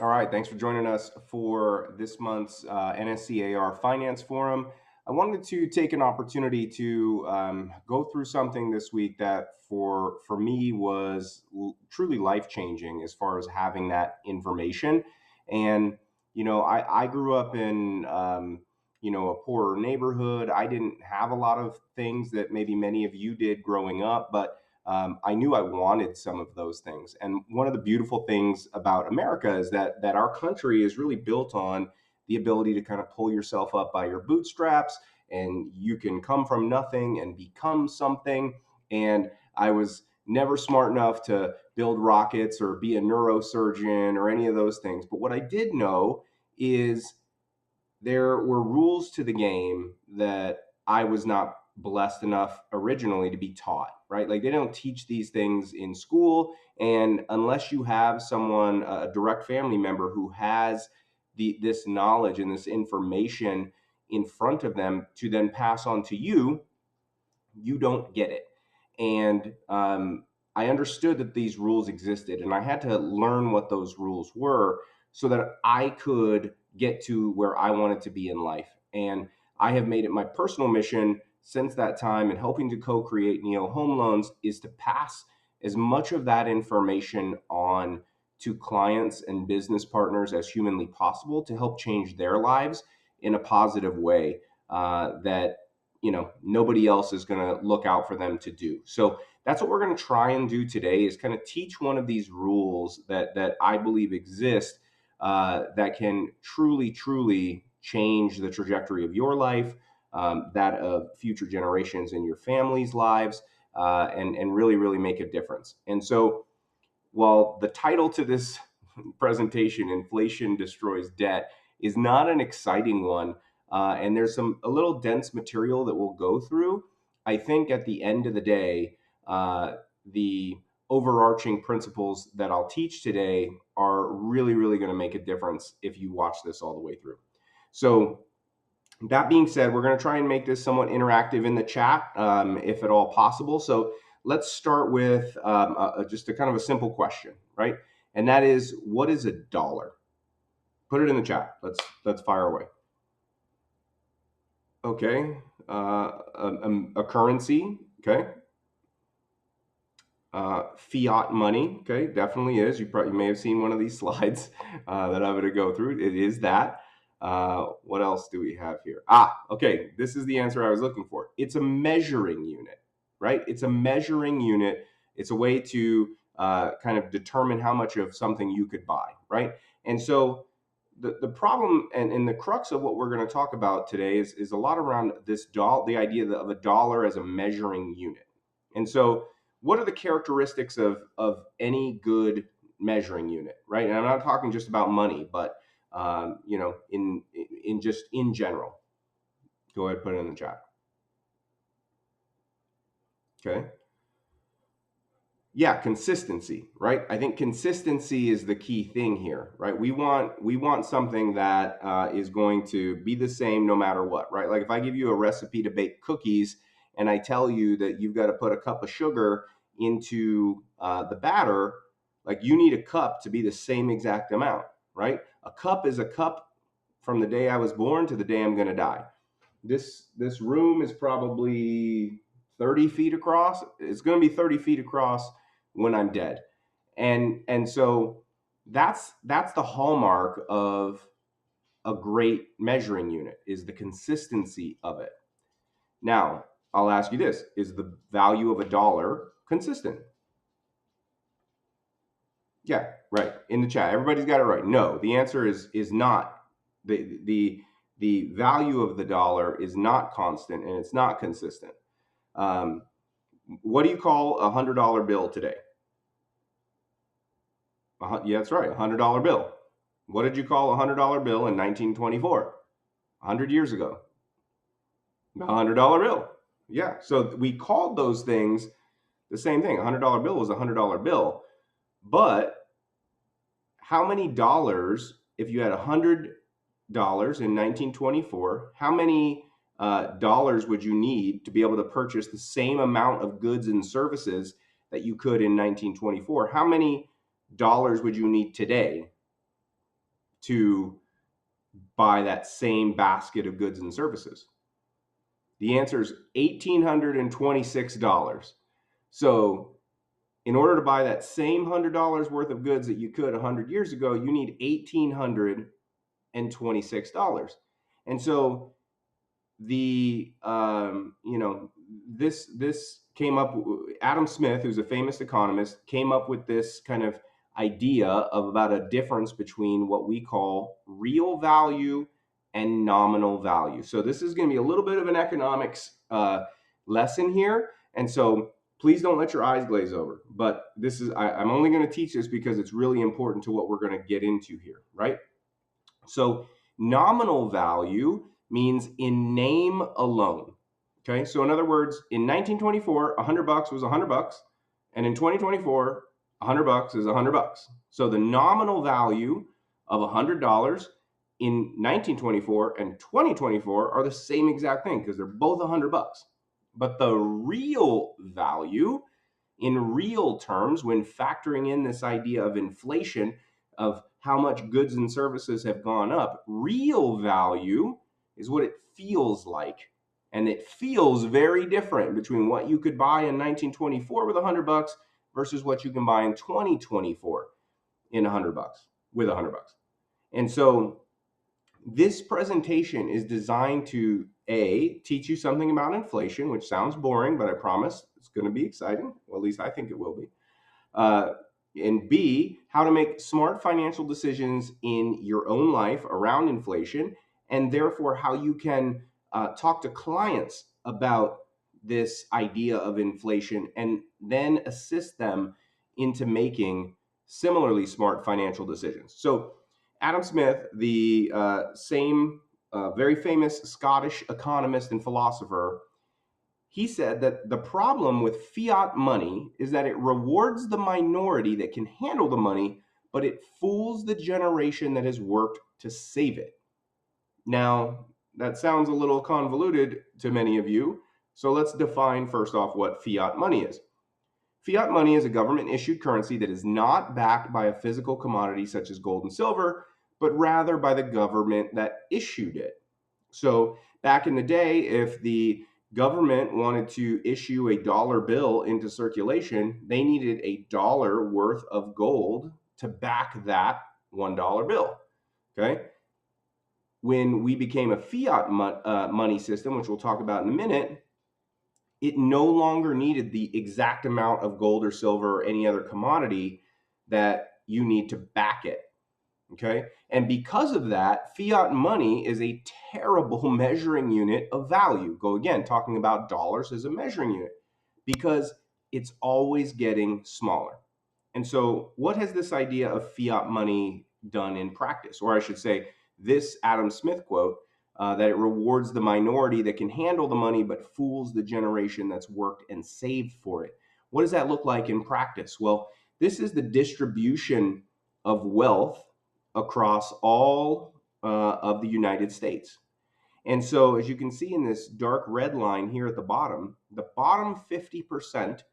All right, thanks for joining us for this month's NSCAR Finance Forum. I wanted to take an opportunity to go through something this week that for me was truly life changing as far as having that information. And I grew up in a poorer neighborhood. I didn't have a lot of things that maybe many of you did growing up, but I knew I wanted some of those things. And one of the beautiful things about America is that our country is really built on the ability to kind of pull yourself up by your bootstraps, and you can come from nothing and become something. And I was never smart enough to build rockets or be a neurosurgeon or any of those things. But what I did know is there were rules to the game that I was not blessed enough originally to be taught, right? Like they don't teach these things in school. And unless you have someone, a direct family member who has this knowledge and this information in front of them to then pass on to you, you don't get it. And I understood that these rules existed, and I had to learn what those rules were so that I could get to where I wanted to be in life. And I have made it my personal mission since that time, and helping to co-create Neo Home Loans is to pass as much of that information on to clients and business partners as humanly possible to help change their lives in a positive way that nobody else is going to look out for them to do. So that's what we're going to try and do today, is kind of teach one of these rules that I believe exist, that can truly change the trajectory of your life, that of future generations in your family's lives, and really make a difference. And so, while the title to this presentation, Inflation Destroys Debt, is not an exciting one, and there's a little dense material that we'll go through, I think at the end of the day, the overarching principles that I'll teach today are really going to make a difference if you watch this all the way through. So, that being said, we're going to try and make this somewhat interactive in the chat, if at all possible. So let's start with just a kind of a simple question, right? And that is, what is a dollar? Put it in the chat. Let's fire away. Okay, a currency. Okay, fiat money. Okay, definitely is. You may have seen one of these slides that I'm going to go through. It is that. What else do we have here? Okay. This is the answer I was looking for. It's a measuring unit, right? It's a measuring unit. It's a way to kind of determine how much of something you could buy, right? And so the problem and the crux of what we're going to talk about today is a lot around the idea of a dollar as a measuring unit. And so, what are the characteristics of any good measuring unit, right? And I'm not talking just about money, but in just in general. Go ahead, put it in the chat. Okay. Yeah, consistency, right? I think consistency is the key thing here, right? We want something that is going to be the same no matter what, right? Like if I give you a recipe to bake cookies and I tell you that you've got to put a cup of sugar into the batter, like you need a cup to be the same exact amount, right? A cup is a cup from the day I was born to the day I'm going to die. This room is probably 30 feet across. It's going to be 30 feet across when I'm dead. And so that's the hallmark of a great measuring unit, is the consistency of it. Now, I'll ask you this, is the value of a dollar consistent? Yeah, right. In the chat, everybody's got it right. No, the answer is not. The value of the dollar is not constant, and it's not consistent. Um, what do you call $100 bill today? Yeah, that's right, $100 bill. What did you call $100 bill in 1924? 100 years ago. $100 bill. Yeah, so we called those things the same thing. $100 bill was $100 bill. But how many dollars, if you had $100 in 1924, how many dollars would you need to be able to purchase the same amount of goods and services that you could in 1924? How many dollars would you need today to buy that same basket of goods and services? The answer is $1,826. So, in order to buy that same $100 worth of goods that you could 100 years ago, you need $1,826. And so, this came up. Adam Smith, who's a famous economist, came up with this kind of idea of about a difference between what we call real value and nominal value. So this is going to be a little bit of an economics lesson here, and so please don't let your eyes glaze over. But I'm only going to teach this because it's really important to what we're going to get into here, right? So nominal value means in name alone. Okay, so in other words, in 1924, $100 was $100, and in 2024, $100 is $100. So the nominal value of $100 in 1924 and 2024 are the same exact thing because they're both $100. But the real value, in real terms, when factoring in this idea of inflation, of how much goods and services have gone up, real value is what it feels like. And it feels very different between what you could buy in 1924 with $100 versus what you can buy in 2024 in $100 with $100. And so this presentation is designed to teach you something about inflation, which sounds boring, but I promise it's going to be exciting. Well, at least I think it will be. And B, how to make smart financial decisions in your own life around inflation, and therefore how you can talk to clients about this idea of inflation and then assist them into making similarly smart financial decisions. So Adam Smith, the same very famous Scottish economist and philosopher, he said that the problem with fiat money is that it rewards the minority that can handle the money, but it fools the generation that has worked to save it. Now, that sounds a little convoluted to many of you, so let's define first off what fiat money is. Fiat money is a government issued currency that is not backed by a physical commodity such as gold and silver, but rather by the government that issued it. So back in the day, if the government wanted to issue a dollar bill into circulation, they needed a dollar worth of gold to back that $1 bill. Okay. When we became a fiat money system, which we'll talk about in a minute, it no longer needed the exact amount of gold or silver or any other commodity that you need to back it. Okay. And because of that, fiat money is a terrible measuring unit of value. Go again, talking about dollars as a measuring unit, because it's always getting smaller. And so, what has this idea of fiat money done in practice? Or I should say, this Adam Smith quote, that it rewards the minority that can handle the money, but fools the generation that's worked and saved for it. What does that look like in practice? Well, this is the distribution of wealth across all of the United States. And so, as you can see in this dark red line here at the bottom 50%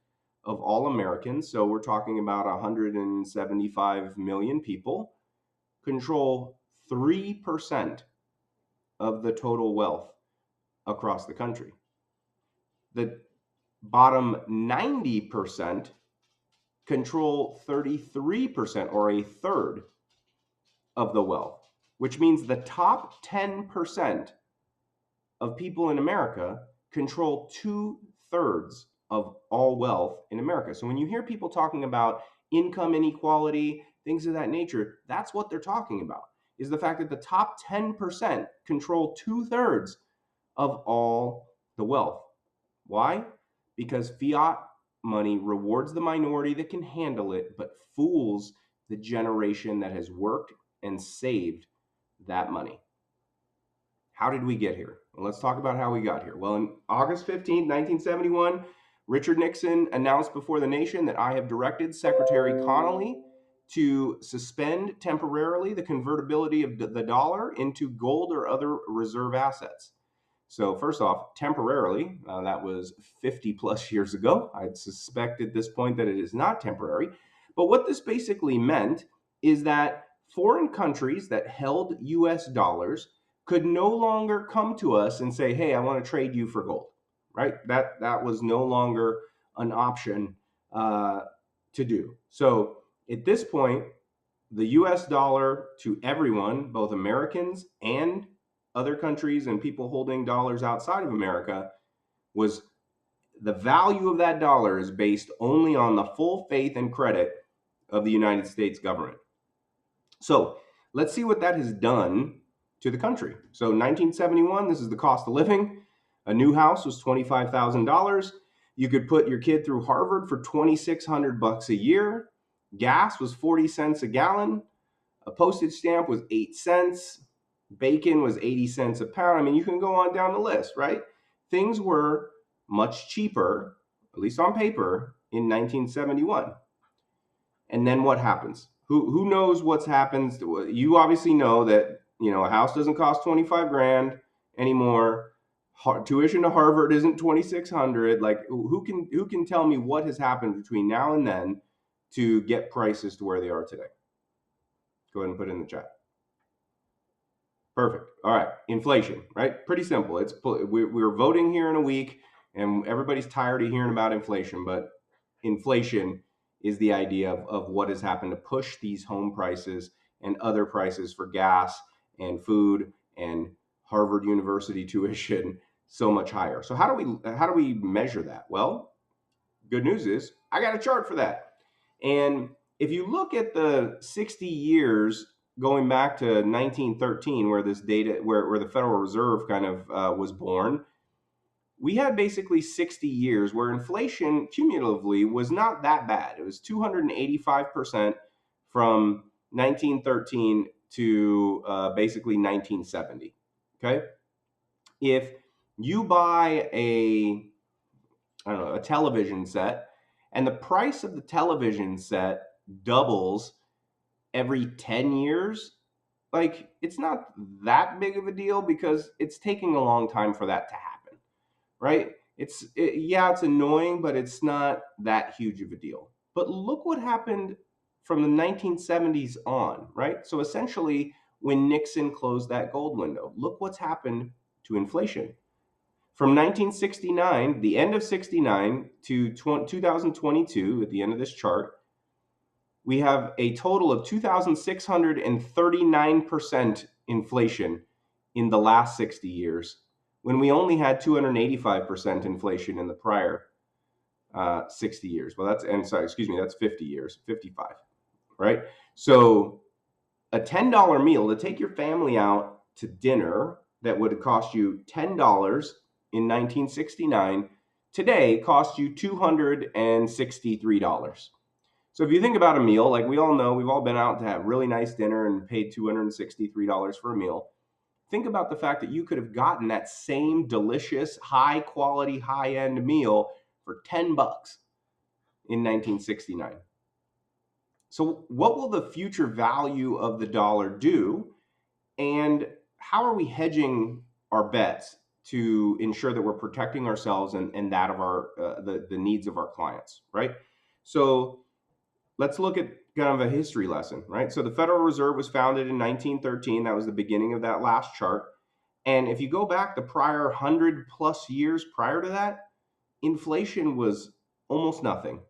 of all Americans, so we're talking about 175 million people, control 3% of the total wealth across the country. The bottom 90% control 33%, or a third of the wealth, which means the top 10% of people in America control 2/3 of all wealth in America. So when you hear people talking about income inequality, things of that nature, that's what they're talking about, is the fact that the top 10% control 2/3 of all the wealth. Why? Because fiat money rewards the minority that can handle it, but fools the generation that has worked and saved that money. How did we get here? Well, let's talk about how we got here. Well, on August 15, 1971, Richard Nixon announced before the nation that I have directed Secretary Connally to suspend temporarily the convertibility of the dollar into gold or other reserve assets. So first off, temporarily, that was 50 plus years ago. I'd suspect at this point that it is not temporary. But what this basically meant is that foreign countries that held US dollars could no longer come to us and say, hey, I want to trade you for gold, right? That was no longer an option uh, to do. So at this point, the US dollar to everyone, both Americans and other countries and people holding dollars outside of America, was the value of that dollar is based only on the full faith and credit of the United States government. So let's see what that has done to the country. So 1971, this is the cost of living. A new house was $25,000. You could put your kid through Harvard for $2,600 a year. Gas was 40 cents a gallon. A postage stamp was 8 cents. Bacon was 80 cents a pound. I mean, you can go on down the list, right? Things were much cheaper, at least on paper, in 1971. And then what happens? Who knows what's happened? You obviously know that, a house doesn't cost 25 grand anymore. Tuition to Harvard isn't 2,600. Like, who can tell me what has happened between now and then to get prices to where they are today? Go ahead and put it in the chat. Perfect. All right. Inflation, right? Pretty simple. We're voting here in a week, and everybody's tired of hearing about inflation, but inflation is the idea of what has happened to push these home prices and other prices for gas and food and Harvard University tuition so much higher. So how do we measure that? Well, good news is I got a chart for that. And if you look at the 60 years going back to 1913, where this data, where the Federal Reserve kind of was born, we had basically 60 years where inflation cumulatively was not that bad. It was 285% from 1913 to basically 1970. Okay, if you buy a television set, and the price of the television set doubles every 10 years, like, it's not that big of a deal because it's taking a long time for that to happen, right? Yeah, it's annoying, but it's not that huge of a deal. But look what happened from the 1970s on, right? So essentially, when Nixon closed that gold window, look what's happened to inflation. From 1969, the end of 69 to 2022, at the end of this chart, we have a total of 2,639% inflation in the last 60 years, when we only had 285% inflation in the prior 60 years. Well, that's 50 years, 55, right? So a $10 meal to take your family out to dinner that would cost you $10 in 1969, today costs you $263. So if you think about a meal, like we all know, we've all been out to have really nice dinner and paid $263 for a meal. Think about the fact that you could have gotten that same delicious, high quality, high end meal for $10 in 1969. So what will the future value of the dollar do? And how are we hedging our bets to ensure that we're protecting ourselves and that of our the needs of our clients, right? So let's look at kind of a history lesson, right? So the Federal Reserve was founded in 1913. That was the beginning of that last chart. And if you go back the prior 100+ years prior to that, inflation was almost nothing,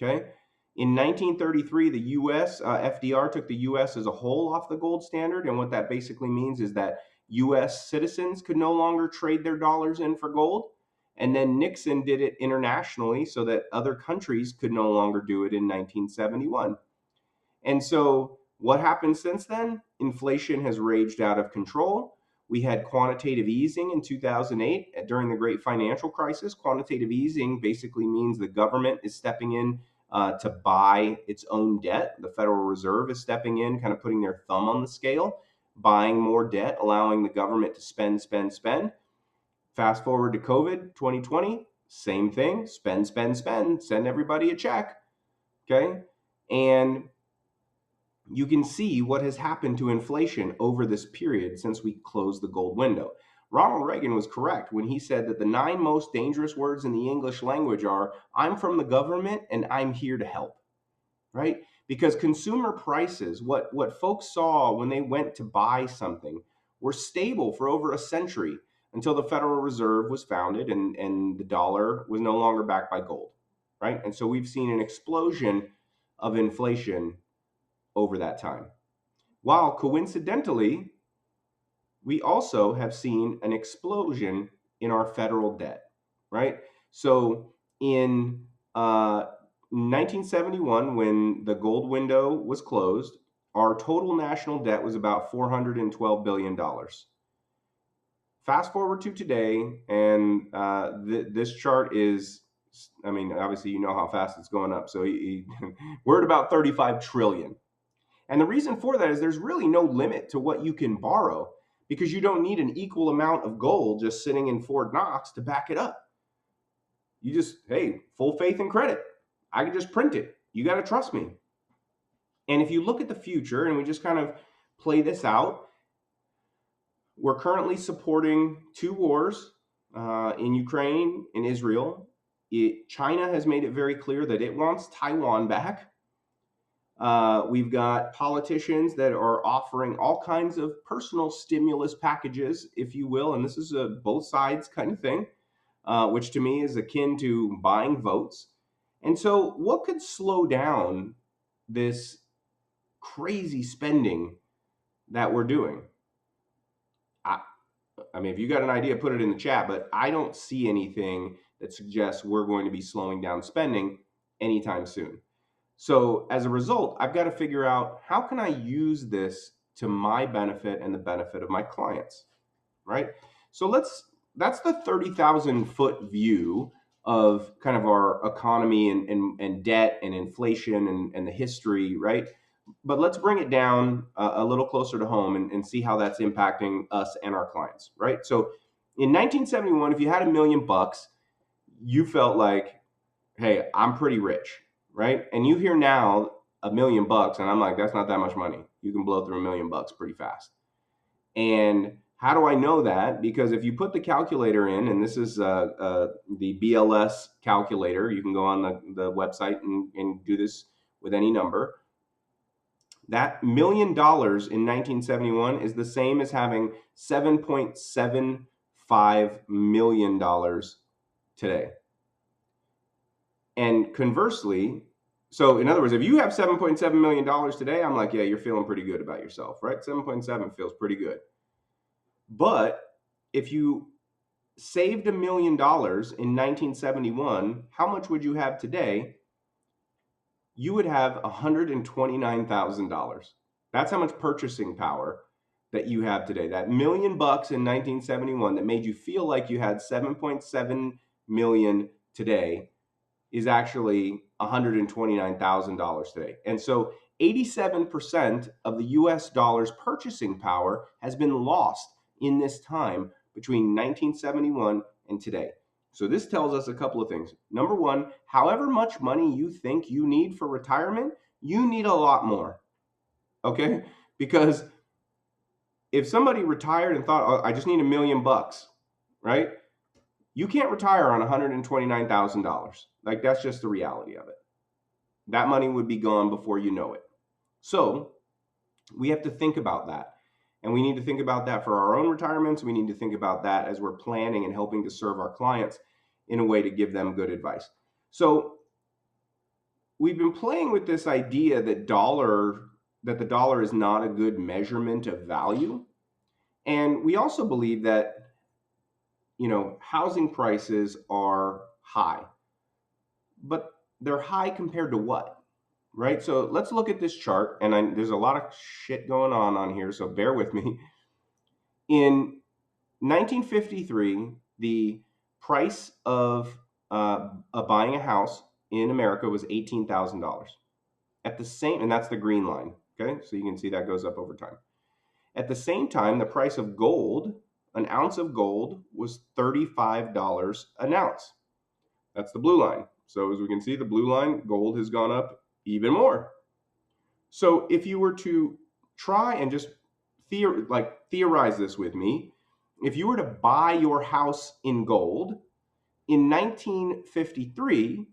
okay? In 1933, the U.S., FDR took the U.S. as a whole off the gold standard. And what that basically means is that U.S. citizens could no longer trade their dollars in for gold. And then Nixon did it internationally so that other countries could no longer do it in 1971. And so what happened since then? Inflation has raged out of control. We had quantitative easing in 2008 during the great financial crisis. Quantitative easing basically means the government is stepping in to buy its own debt. The Federal Reserve is stepping in, kind of putting their thumb on the scale, buying more debt, allowing the government to spend, spend, spend. Fast forward to COVID 2020, same thing, spend, spend, spend, send everybody a check, okay? And you can see what has happened to inflation over this period since we closed the gold window. Ronald Reagan was correct when he said that the 9 most dangerous words in the English language are, I'm from the government and I'm here to help, right? because consumer prices, what folks saw when they went to buy something, were stable for over a century until the Federal Reserve was founded and the dollar was no longer backed by gold, right? And so we've seen an explosion of inflation over that time. While coincidentally, we also have seen an explosion in our federal debt, right? So in 1971, when the gold window was closed, our total national debt was about $412 billion. Fast forward to today, and this chart is, I mean, obviously, you know how fast it's going up. So we're at about 35 trillion. And the reason for that is there's really no limit to what you can borrow because you don't need an equal amount of gold just sitting in Fort Knox to back it up. You just, hey, full faith and credit. I can just print it. You got to trust me. And if you look at the future and we just kind of play this out, we're currently supporting two wars in Ukraine and Israel. China has made it very clear that it wants Taiwan back. We've got politicians that are offering all kinds of personal stimulus packages, if you will, and this is a both sides kind of thing, which to me is akin to buying votes. And so, what could slow down this crazy spending that we're doing? I, I mean, if you got an idea, put it in the chat, but I don't see anything that suggests we're going to be slowing down spending anytime soon. So as a result, I've got to figure out how can I use this to my benefit and the benefit of my clients, right? So that's the 30,000 foot view of kind of our economy and debt and inflation and the history, right? But let's bring it down a little closer to home and see how that's impacting us and our clients, right? So in 1971, if you had $1 million, you felt like, hey, I'm pretty rich, right? And you hear now $1 million, and I'm like, that's not that much money. You can blow through $1 million pretty fast. And how do I know that? Because if you put the calculator in, and this is the BLS calculator, you can go on the website and do this with any number. That $1 million in 1971 is the same as having $7.75 million today. And conversely, so in other words, if you have $7.7 million today, I'm like, yeah, you're feeling pretty good about yourself, right? 7.7 feels pretty good. But if you saved $1 million in 1971, how much would you have today? You would have $129,000. That's how much purchasing power that you have today. That $1 million in 1971 that made you feel like you had 7.7 million today is actually $129,000 today. And so 87% of the US dollar's purchasing power has been lost in this time between 1971 and today. So this tells us a couple of things. Number one, however much money you think you need for retirement, you need a lot more. Okay? Because if somebody retired and thought, oh, I just need $1 million, right? You can't retire on $129,000. Like, that's just the reality of it. That money would be gone before you know it. So we have to think about that. And we need to think about that for our own retirements. We need to think about that as we're planning and helping to serve our clients in a way to give them good advice. So we've been playing with this idea that the dollar is not a good measurement of value. And we also believe that housing prices are high, but they're high compared to what, right? So let's look at this chart, and there's a lot of shit going on here, so bear with me. In 1953, the price of buying a house in America was $18,000. And that's the green line, okay? So you can see that goes up over time. At the same time, the price of gold, an ounce of gold, was $35 an ounce. That's the blue line. So as we can see, the blue line, gold has gone up even more. So if you were to try and just theorize this with me, if you were to buy your house in gold in 1953,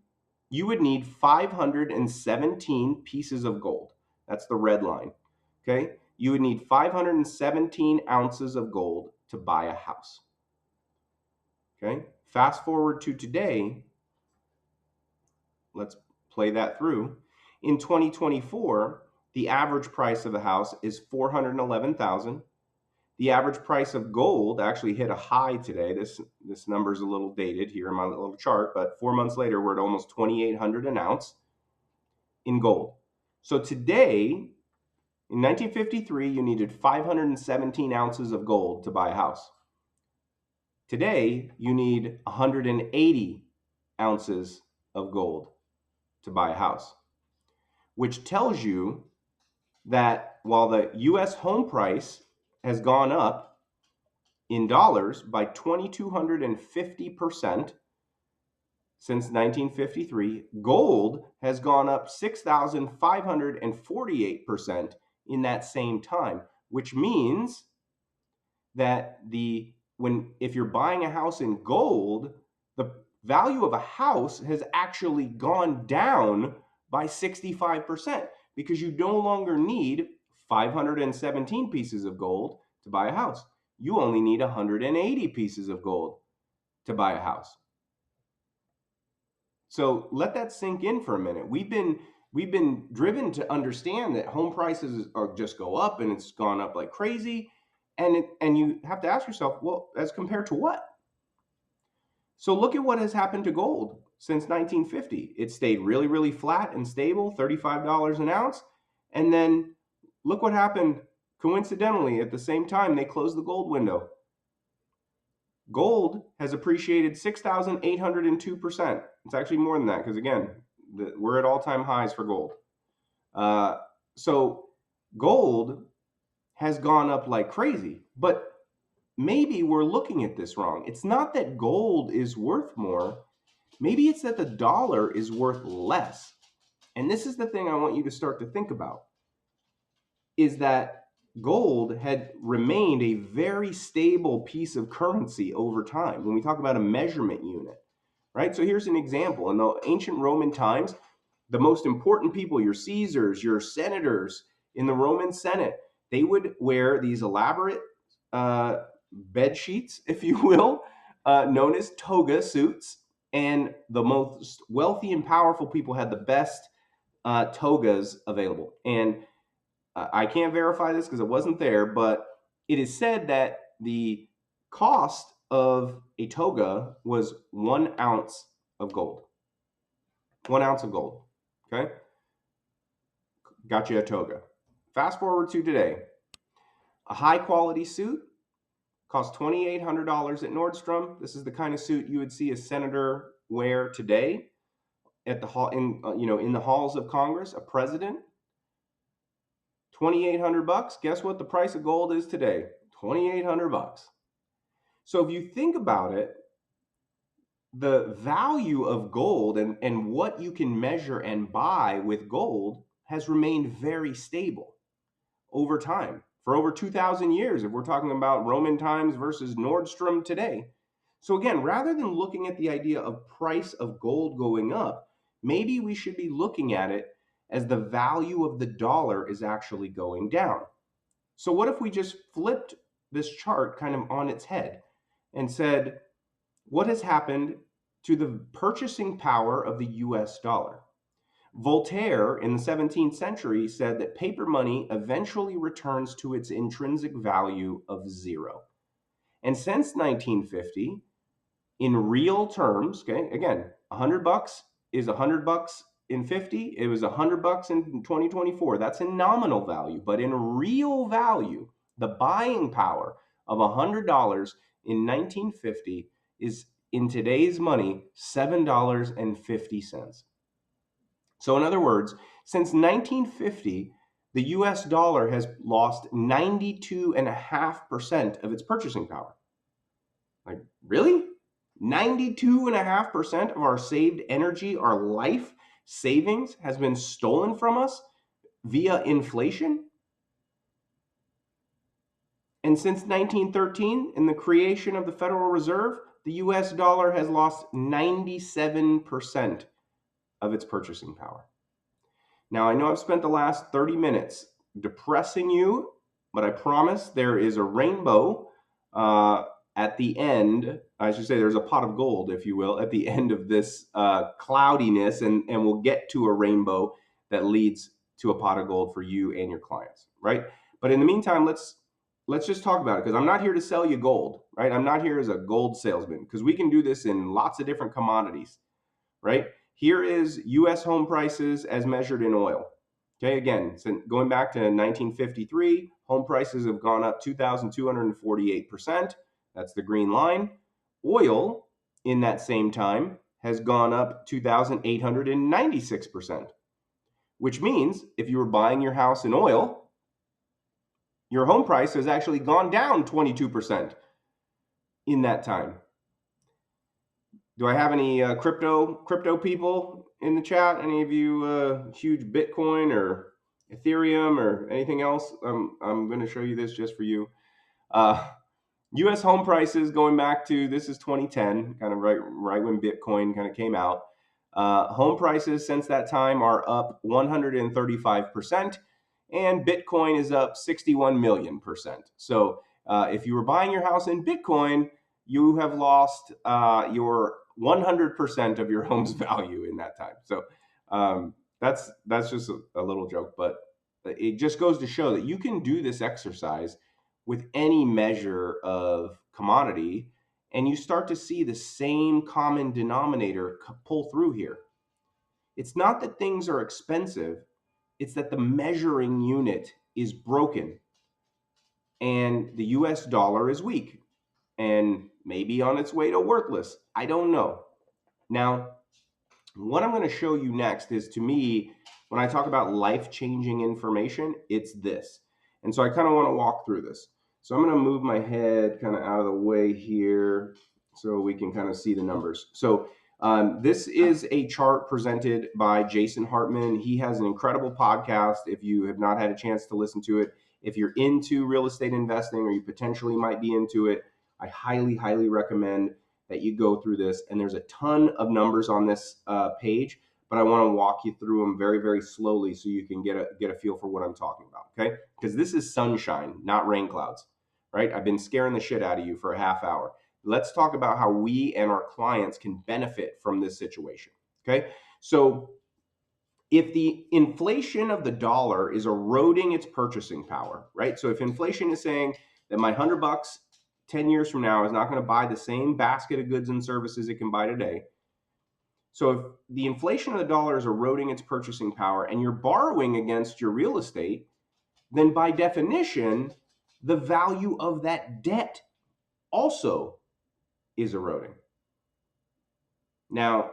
you would need 517 pieces of gold. That's the red line. Okay? You would need 517 ounces of gold to buy a house. Okay? Fast forward to today, let's play that through. In 2024, the average price of the house is 411,000. The average price of gold actually hit a high today. This number is a little dated here in my little chart, but 4 months later, we're at almost 2,800 an ounce in gold. So today, in 1953, you needed 517 ounces of gold to buy a house. Today, you need 180 ounces of gold to buy a house, which tells you that while the US home price has gone up in dollars by 2,250% since 1953, gold has gone up 6,548% in that same time, which means that if you're buying a house in gold, the value of a house has actually gone down by 65% because you no longer need 517 pieces of gold to buy a house. You only need 180 pieces of gold to buy a house. So let that sink in for a minute. We've been driven to understand that home prices are just go up, and it's gone up like crazy. And you have to ask yourself, well, as compared to what? So look at what has happened to gold since 1950. It stayed really, really flat and stable, $35 an ounce. And then look what happened coincidentally at the same time they closed the gold window. Gold has appreciated 6,802%. It's actually more than that because, again, we're at all-time highs for gold. So gold has gone up like crazy, but maybe we're looking at this wrong. It's not that gold is worth more. Maybe it's that the dollar is worth less. And this is the thing I want you to start to think about, is that gold had remained a very stable piece of currency over time when we talk about a measurement unit, right? So here's an example. In the ancient Roman times, the most important people, your Caesars, your senators in the Roman Senate, they would wear these elaborate bed sheets, if you will, known as toga suits. And the most wealthy and powerful people had the best togas available. And I can't verify this because it wasn't there, but it is said that the cost of a toga was 1 ounce of gold. 1 ounce of gold. Okay? Got you a toga. Fast forward to today. A high quality suit costs $2,800 at Nordstrom. This is the kind of suit you would see a senator wear today at the hall in the halls of Congress, a president. $2,800. Guess what the price of gold is today? $2,800. So if you think about it, the value of gold and what you can measure and buy with gold has remained very stable over time for over 2,000 years, if we're talking about Roman times versus Nordstrom today. So again, rather than looking at the idea of price of gold going up, maybe we should be looking at it as the value of the dollar is actually going down. So what if we just flipped this chart kind of on its head and said, what has happened to the purchasing power of the US dollar? Voltaire in the 17th century said that paper money eventually returns to its intrinsic value of zero. And since 1950, in real terms, okay, again, $100 is $100 in 50. It was $100 in 2024. That's in nominal value, but in real value, the buying power of $100 in 1950 is in today's money $7.50. So in other words, since 1950, the US dollar has lost 92.5% of its purchasing power. Like, really? 92.5% of our saved energy, our life savings, has been stolen from us via inflation? And since 1913, in the creation of the Federal Reserve, the US dollar has lost 97% of its purchasing power. Now, I know I've spent the last 30 minutes depressing you, but I promise there is a rainbow uh, at the end. I should say there's a pot of gold, if you will, at the end of this cloudiness, and we'll get to a rainbow that leads to a pot of gold for you and your clients, right? But in the meantime, let's just talk about it, because I'm not here to sell you gold, right? I'm not here as a gold salesman, because we can do this in lots of different commodities, right? Here is US home prices as measured in oil. Okay, again, so going back to 1953, home prices have gone up 2,248%. That's the green line. Oil in that same time has gone up 2,896%, which means if you were buying your house in oil, your home price has actually gone down 22% in that time. Do I have any crypto people in the chat? Any of you huge Bitcoin or Ethereum or anything else? I'm going to show you this just for you. U.S. home prices going back to, this is 2010, kind of right when Bitcoin kind of came out. Home prices since that time are up 135%, and Bitcoin is up 61 million%. So if you were buying your house in Bitcoin, you have lost your 100% of your home's value in that time. So that's just a little joke, but it just goes to show that you can do this exercise with any measure of commodity, and you start to see the same common denominator pull through here. It's not that things are expensive, it's that the measuring unit is broken and the US dollar is weak and maybe on its way to worthless. I don't know. Now, what I'm going to show you next is, to me, when I talk about life-changing information, it's this. And so I kind of want to walk through this. So I'm going to move my head kind of out of the way here so we can kind of see the numbers. So this is a chart presented by Jason Hartman. He has an incredible podcast. If you have not had a chance to listen to it, if you're into real estate investing or you potentially might be into it, I highly, highly recommend that you go through this. And there's a ton of numbers on this page, but I want to walk you through them very, very slowly so you can get a feel for what I'm talking about, okay? Because this is sunshine, not rain clouds, right? I've been scaring the shit out of you for a half hour. Let's talk about how we and our clients can benefit from this situation, okay? So if the inflation of the dollar is eroding its purchasing power, right? So if inflation is saying that my $100 10 years from now is not going to buy the same basket of goods and services it can buy today. So if the inflation of the dollar is eroding its purchasing power and you're borrowing against your real estate, then by definition, the value of that debt also is eroding. Now,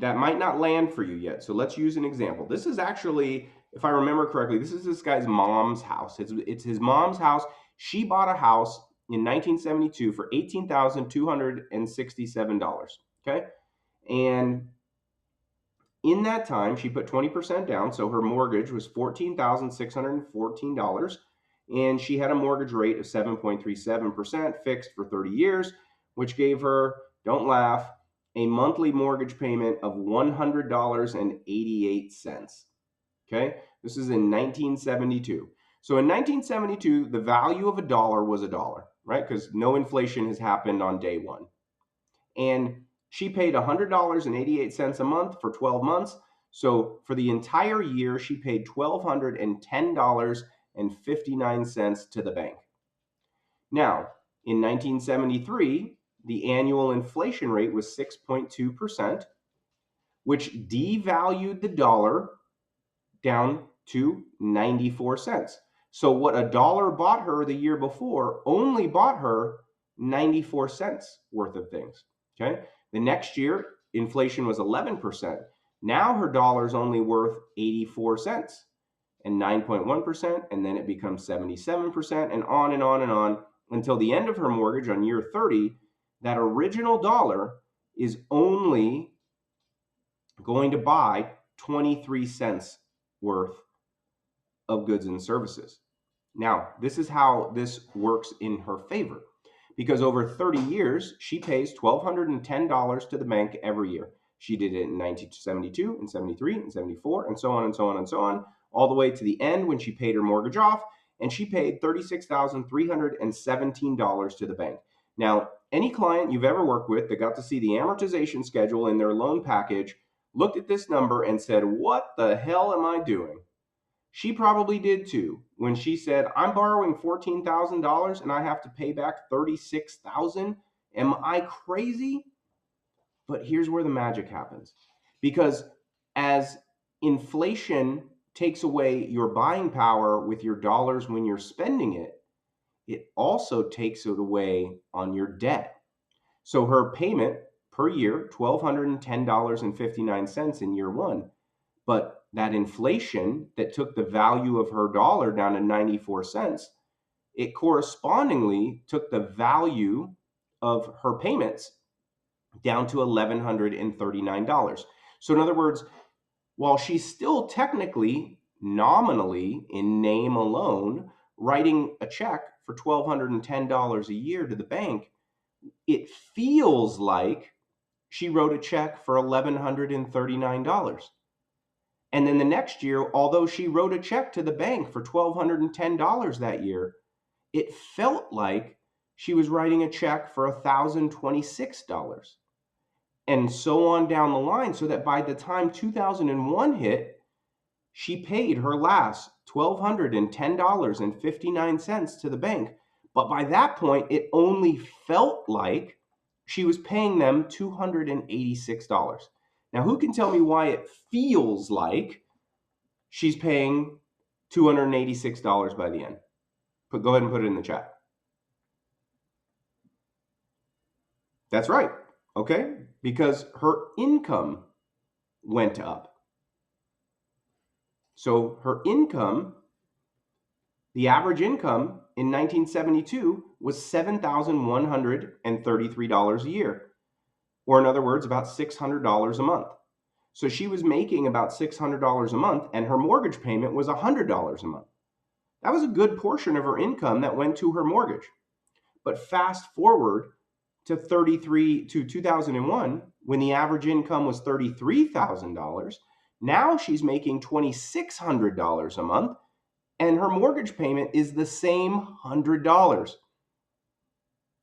that might not land for you yet. So let's use an example. This is actually, if I remember correctly, this is this guy's mom's house. It's his mom's house. She bought a house in 1972 for $18,267. Okay. And in that time, she put 20% down. So her mortgage was $14,614. And she had a mortgage rate of 7.37% fixed for 30 years, which gave her, don't laugh, a monthly mortgage payment of $100.88. Okay, this is in 1972. So in 1972, the value of a dollar was a dollar, right? Because no inflation has happened on day one. And she paid $100.88 a month for 12 months. So for the entire year, she paid $1,210.59 to the bank. Now, in 1973, the annual inflation rate was 6.2%, which devalued the dollar down to 94 cents. So what a dollar bought her the year before only bought her 94 cents worth of things. Okay. The next year, inflation was 11%. Now her dollar is only worth 84 cents and 9.1%, and then it becomes 77%, and on and on and on until the end of her mortgage on year 30. That original dollar is only going to buy 23 cents worth of goods and services. Now, this is how this works in her favor, because over 30 years, she pays $1,210 to the bank every year. She did it in 1972 and 73 and 74 and so on and so on and so on, all the way to the end when she paid her mortgage off, and she paid $36,317 to the bank. Now, any client you've ever worked with that got to see the amortization schedule in their loan package looked at this number and said, "What the hell am I doing?" She probably did too when she said, "I'm borrowing $14,000 and I have to pay back $36,000. Am I crazy?" But here's where the magic happens. Because as inflation takes away your buying power with your dollars when you're spending it, it also takes it away on your debt. So her payment per year, $1,210.59 in year one. But that inflation that took the value of her dollar down to 94 cents, it correspondingly took the value of her payments down to $1,139. So, in other words, while she's still technically, nominally, in name alone, writing a check for $1,210 a year to the bank, it feels like she wrote a check for $1,139. And then the next year, although she wrote a check to the bank for $1,210 that year, it felt like she was writing a check for $1,026. And so on down the line, so that by the time 2001 hit, she paid her last $1,210.59 to the bank. But by that point, it only felt like she was paying them $286. Now, who can tell me why it feels like she's paying $286 by the end? Go ahead and put it in the chat. That's right. Okay? Because her income went up. So her income, the average income in 1972 was $7,133 a year, or in other words, about $600 a month. So she was making about $600 a month, and her mortgage payment was $100 a month. That was a good portion of her income that went to her mortgage. But fast forward to 2001, when the average income was $33,000, now she's making $2,600 a month, and her mortgage payment is the same $100.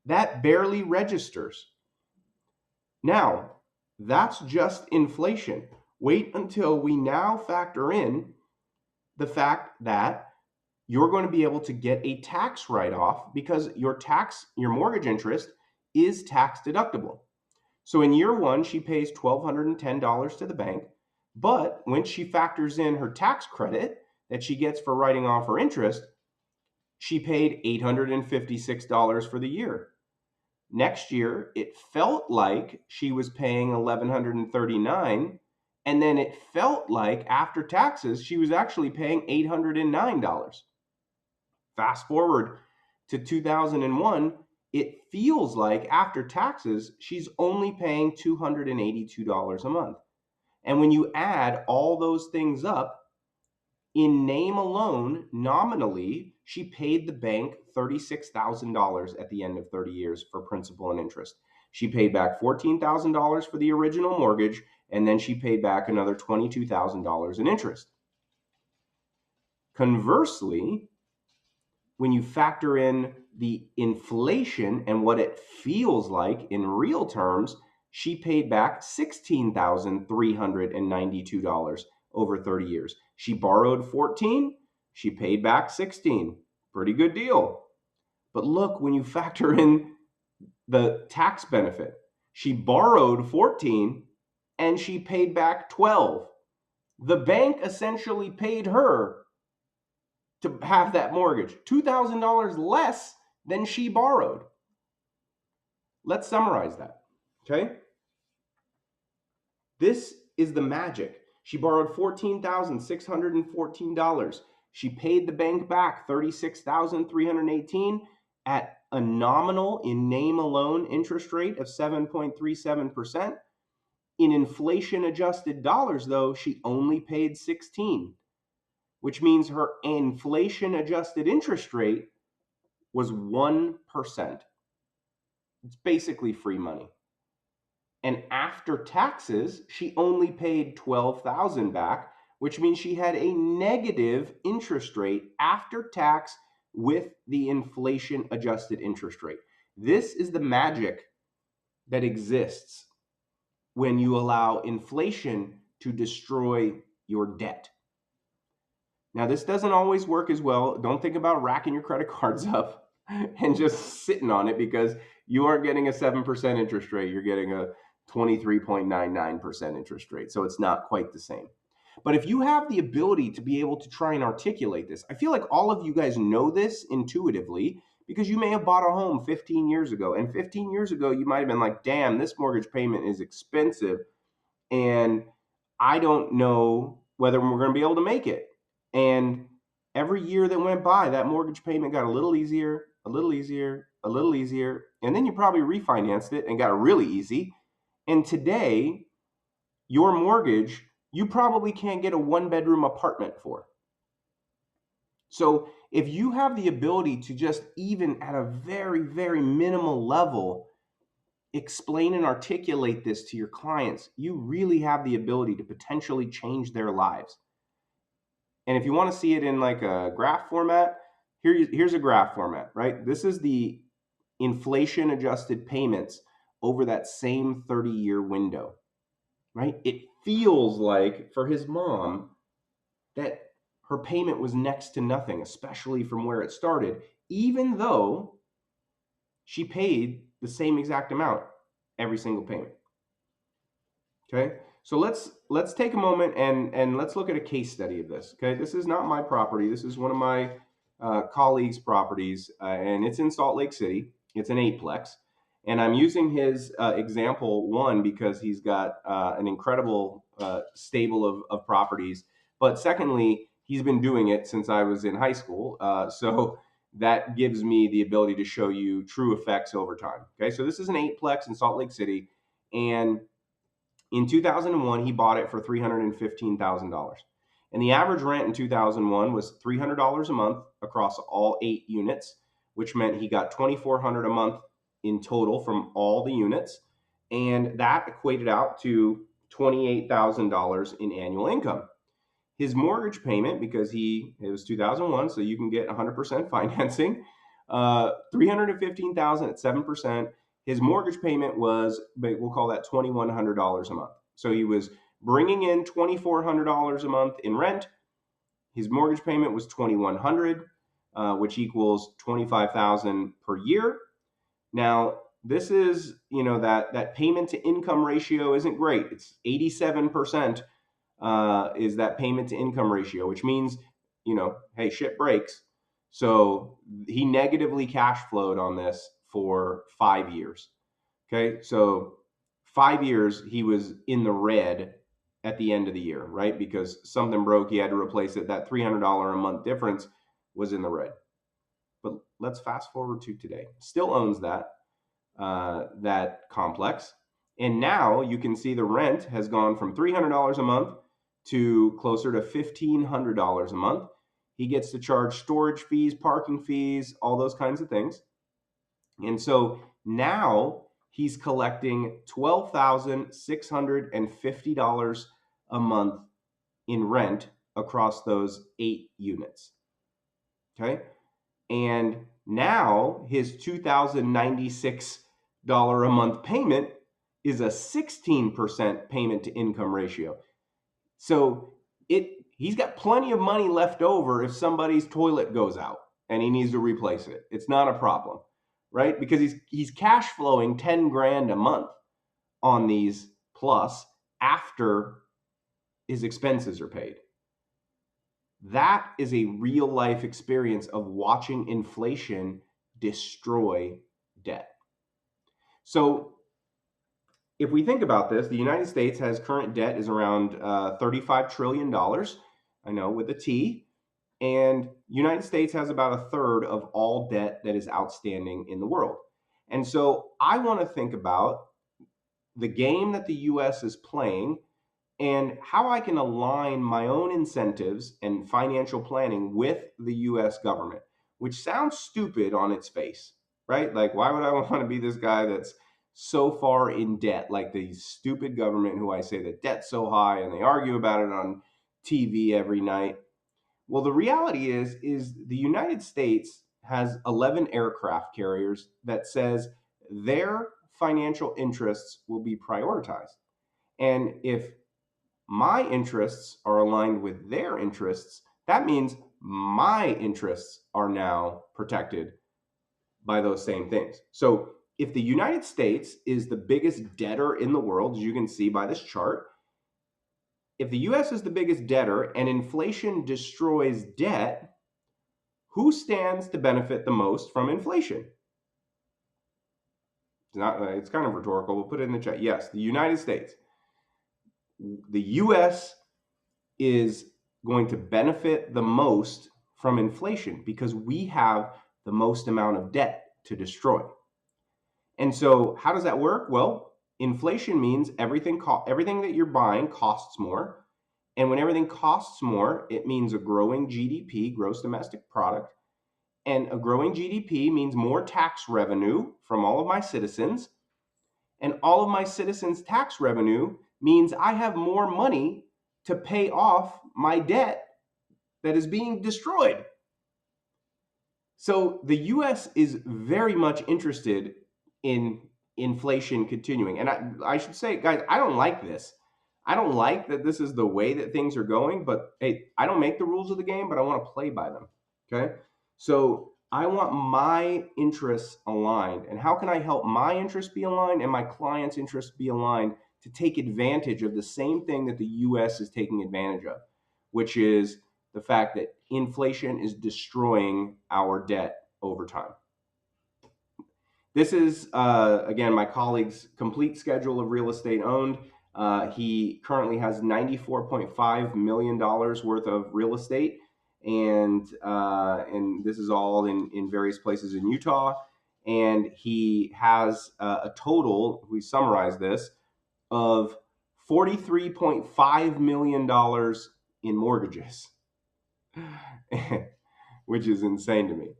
That barely registers. Now, that's just inflation. Wait until we now factor in the fact that you're going to be able to get a tax write-off because your mortgage interest is tax deductible. So in year one, she pays $1,210 to the bank, but when she factors in her tax credit that she gets for writing off her interest, she paid $856 for the year. Next year, it felt like she was paying $1,139, and then it felt like after taxes, she was actually paying $809. Fast forward to 2001, it feels like after taxes, she's only paying $282 a month. And when you add all those things up, in name alone, nominally, she paid the bank $36,000 at the end of 30 years for principal and interest. She paid back $14,000 for the original mortgage, and then she paid back another $22,000 in interest. Conversely, when you factor in the inflation and what it feels like in real terms, she paid back $16,392 over 30 years. She borrowed 14, she paid back 16. Pretty good deal. But look, when you factor in the tax benefit, she borrowed 14 and she paid back 12. The bank essentially paid her to have that mortgage, $2,000 less than she borrowed. Let's summarize that, okay? This is the magic. She borrowed $14,614. She paid the bank back $36,318 at a nominal in name alone interest rate of 7.37%. In inflation adjusted dollars, though, she only paid 16, which means her inflation adjusted interest rate was 1%. It's basically free money. And after taxes, she only paid 12,000 back, which means she had a negative interest rate after tax with the inflation adjusted interest rate. This is the magic that exists when you allow inflation to destroy your debt. Now, this doesn't always work as well. Don't think about racking your credit cards up and just sitting on it, because you aren't getting a 7% interest rate. You're getting a 23.99% interest rate. So it's not quite the same. But if you have the ability to be able to try and articulate this, I feel like all of you guys know this intuitively, because you may have bought a home 15 years ago. And 15 years ago, you might have been like, damn, this mortgage payment is expensive, and I don't know whether we're going to be able to make it. And every year that went by, that mortgage payment got a little easier, a little easier, a little easier. And then you probably refinanced it and got really easy. And today, your mortgage, you probably can't get a one-bedroom apartment for. So if you have the ability to just, even at a very, very minimal level, explain and articulate this to your clients, you really have the ability to potentially change their lives. And if you want to see it in like a graph format, here's a graph format, right? This is the inflation adjusted payments over that same 30-year window, right? It feels like for his mom that her payment was next to nothing, especially from where it started, even though she paid the same exact amount every single payment. Okay, so let's take a moment and let's look at a case study of this. Okay, this is not my property. This is one of my colleagues' properties, and it's in Salt Lake City. It's an eightplex, and I'm using his example one because he's got an incredible stable of properties. But secondly, he's been doing it since I was in high school, so that gives me the ability to show you true effects over time. Okay, so this is an eightplex in Salt Lake City, and in 2001, he bought it for $315,000. And the average rent in 2001 was $300 a month across all 8 units, which meant he got $2,400 a month in total from all the units. And that equated out to $28,000 in annual income. His mortgage payment, because it was 2001, so you can get 100% financing, $315,000 at 7%. His mortgage payment was, we'll call that $2,100 a month. So he was bringing in $2,400 a month in rent. His mortgage payment was $2,100, which equals $25,000 per year. Now, this is, that payment to income ratio isn't great. It's 87% is that payment to income ratio, which means, hey, shit breaks. So he negatively cash flowed on this for 5 years. Okay, so 5 years he was in the red at the end of the year, right? Because something broke, he had to replace it. That $300 a month difference was in the red. But let's fast forward to today. Still owns that complex, and now you can see the rent has gone from $300 a month to closer to $1,500 a month. He gets to charge storage fees, parking fees, all those kinds of things. And so now he's collecting $12,650 a month in rent across those 8 units. Okay? And now his $2,096 a month payment is a 16% payment to income ratio. So he's got plenty of money left over if somebody's toilet goes out and he needs to replace it. It's not a problem, right? Because he's cash flowing 10 grand a month on these plus after his expenses are paid. That is a real life experience of watching inflation destroy debt. So if we think about this, the United States has current debt is around $35 trillion, I know, with a T. And United States has about a third of all debt that is outstanding in the world. And so I want to think about the game that the US is playing and how I can align my own incentives and financial planning with the US government, which sounds stupid on its face, right? Like, why would I want to be this guy that's so far in debt, like the stupid government who I say that debt's so high and they argue about it on TV every night. Well, the reality is the United States has 11 aircraft carriers that says their financial interests will be prioritized. And if my interests are aligned with their interests, that means my interests are now protected by those same things. So if the United States is the biggest debtor in the world, as you can see by this chart, if the US is the biggest debtor and inflation destroys debt, who stands to benefit the most from inflation? It's kind of rhetorical. We'll put it in the chat. Yes, the United States. The US is going to benefit the most from inflation because we have the most amount of debt to destroy. And so how does that work? Well, inflation means everything that you're buying costs more. And when everything costs more, it means a growing GDP, gross domestic product. And a growing GDP means more tax revenue from all of my citizens. And all of my citizens' tax revenue means I have more money to pay off my debt that is being destroyed. So the US is very much interested in inflation continuing. And I should say, guys, I don't like this. I don't like that this is the way that things are going, but hey, I don't make the rules of the game, but I want to play by them. Okay. So I want my interests aligned. And how can I help my interests be aligned and my clients' interests be aligned to take advantage of the same thing that the US is taking advantage of, which is the fact that inflation is destroying our debt over time. This is, again, my colleague's complete schedule of real estate owned. He currently has $94.5 million worth of real estate, and this is all in various places in Utah. And he has a total, we summarize this, of $43.5 million in mortgages. Which is insane to me.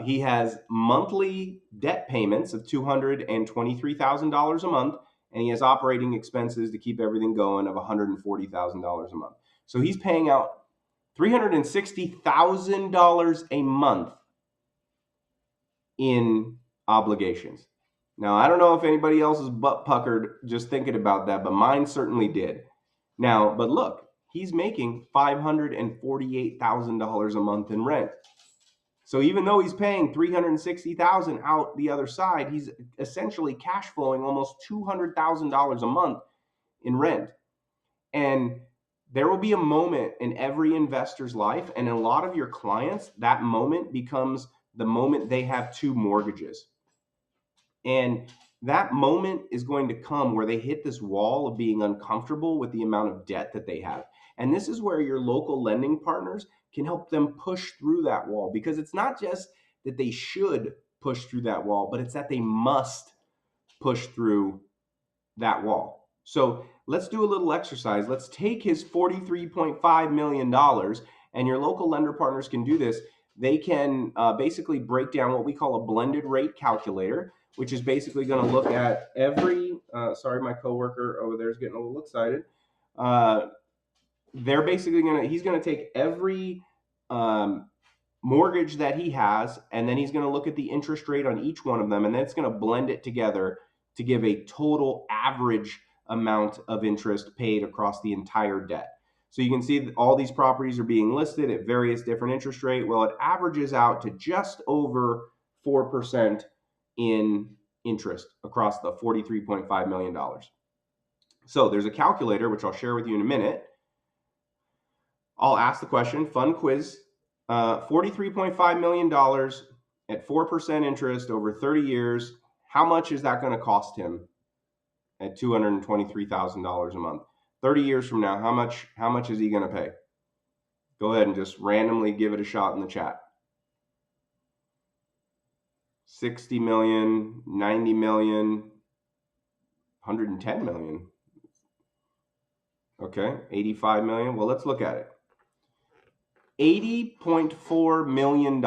He has monthly debt payments of $223,000 a month, and he has operating expenses to keep everything going of $140,000 a month. So he's paying out $360,000 a month in obligations. Now, I don't know if anybody else's butt puckered just thinking about that, but mine certainly did. Now, but look, he's making $548,000 a month in rent. So even though he's paying $360,000 out the other side, he's essentially cash flowing almost $200,000 a month in rent. And there will be a moment in every investor's life, and in a lot of your clients, that moment becomes the moment they have two mortgages. And that moment is going to come where they hit this wall of being uncomfortable with the amount of debt that they have. And this is where your local lending partners can help them push through that wall, because it's not just that they should push through that wall, but it's that they must push through that wall. So let's do a little exercise. Let's take his $43.5 million, and your local lender partners can do this. They can basically break down what we call a blended rate calculator, which is basically going to look at every, sorry, my coworker over there is getting a little excited. They're basically he's going to take every mortgage that he has, and then he's going to look at the interest rate on each one of them, and then it's going to blend it together to give a total average amount of interest paid across the entire debt. So you can see that all these properties are being listed at various different interest rate. Well, it averages out to just over 4% in interest across the $43.5 million. So there's a calculator, which I'll share with you in a minute. I'll ask the question, fun quiz, $43.5 million at 4% interest over 30 years. How much is that going to cost him at $223,000 a month? 30 years from now, how much is he going to pay? Go ahead and just randomly give it a shot in the chat. 60 million, 90 million, 110 million. Okay, 85 million. Well, let's look at it. $80.4 million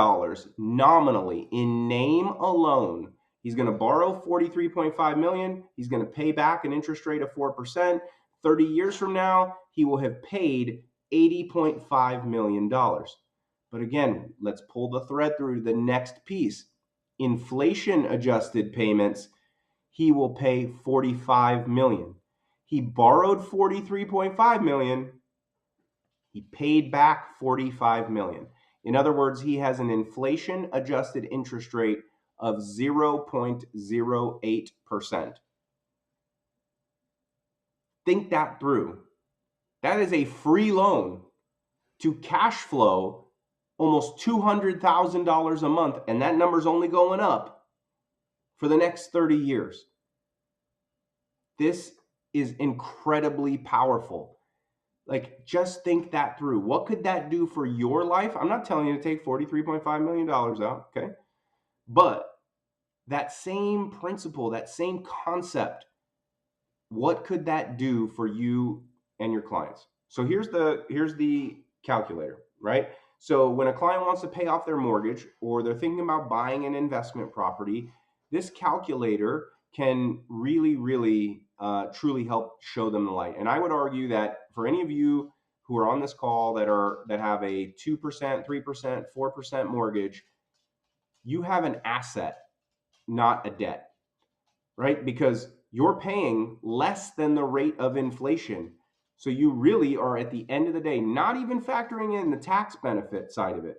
nominally in name alone He's going to borrow 43.5 million. He's going to pay back an interest rate of 4%. 30 years from now, he will have paid $80.5 million. But again, let's pull the thread through the next piece. Inflation adjusted payments, he will pay 45 million. He borrowed 43.5 million. He paid back 45 million. In other words, he has an inflation adjusted interest rate of 0.08%. Think that through. That is a free loan to cash flow almost $200,000 a month, and that number's only going up for the next 30 years. This is incredibly powerful. Like, just think that through. What could that do for your life? I'm not telling you to take $43.5 million out, okay? But that same principle, that same concept, what could that do for you and your clients? So here's the calculator, right? So when a client wants to pay off their mortgage or they're thinking about buying an investment property, this calculator can really truly help show them the light. And I would argue that for any of you who are on this call that have a 2%, 3%, 4% mortgage, you have an asset, not a debt, right? Because you're paying less than the rate of inflation. So you really are, at the end of the day, not even factoring in the tax benefit side of it,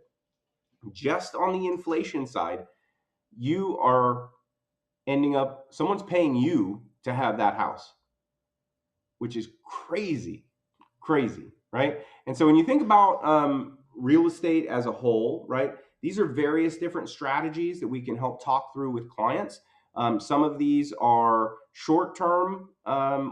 just on the inflation side, you are ending up, someone's paying you to have that house, which is crazy, right? And so when you think about real estate as a whole, right, these are various different strategies that we can help talk through with clients. Some of these are short-term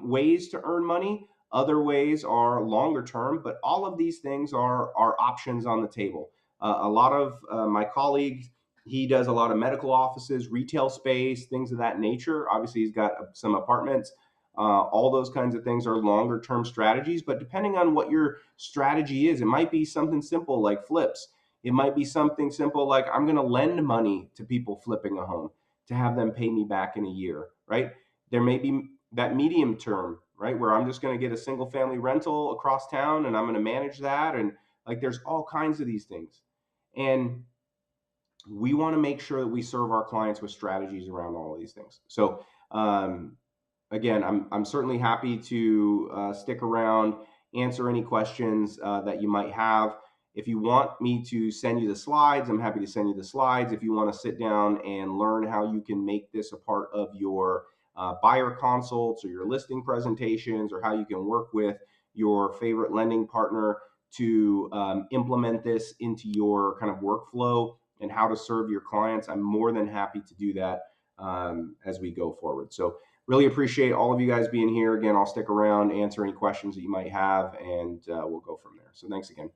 ways to earn money. Other ways are longer term, but all of these things are options on the table. A lot of my colleagues, he does a lot of medical offices, retail space, things of that nature. Obviously, he's got some apartments. All those kinds of things are longer term strategies, but depending on what your strategy is, it might be something simple like flips. It might be something simple like I'm going to lend money to people flipping a home to have them pay me back in a year, right? There may be that medium term, right, where I'm just going to get a single family rental across town and I'm going to manage that. And like there's all kinds of these things. And we want to make sure that we serve our clients with strategies around all of these things. So, again, I'm certainly happy to stick around, answer any questions that you might have. If you want me to send you the slides, I'm happy to send you the slides. If you want to sit down and learn how you can make this a part of your buyer consults or your listing presentations, or how you can work with your favorite lending partner to implement this into your kind of workflow and how to serve your clients, I'm more than happy to do that as we go forward. So really appreciate all of you guys being here. Again, I'll stick around, answer any questions that you might have, and we'll go from there. So thanks again.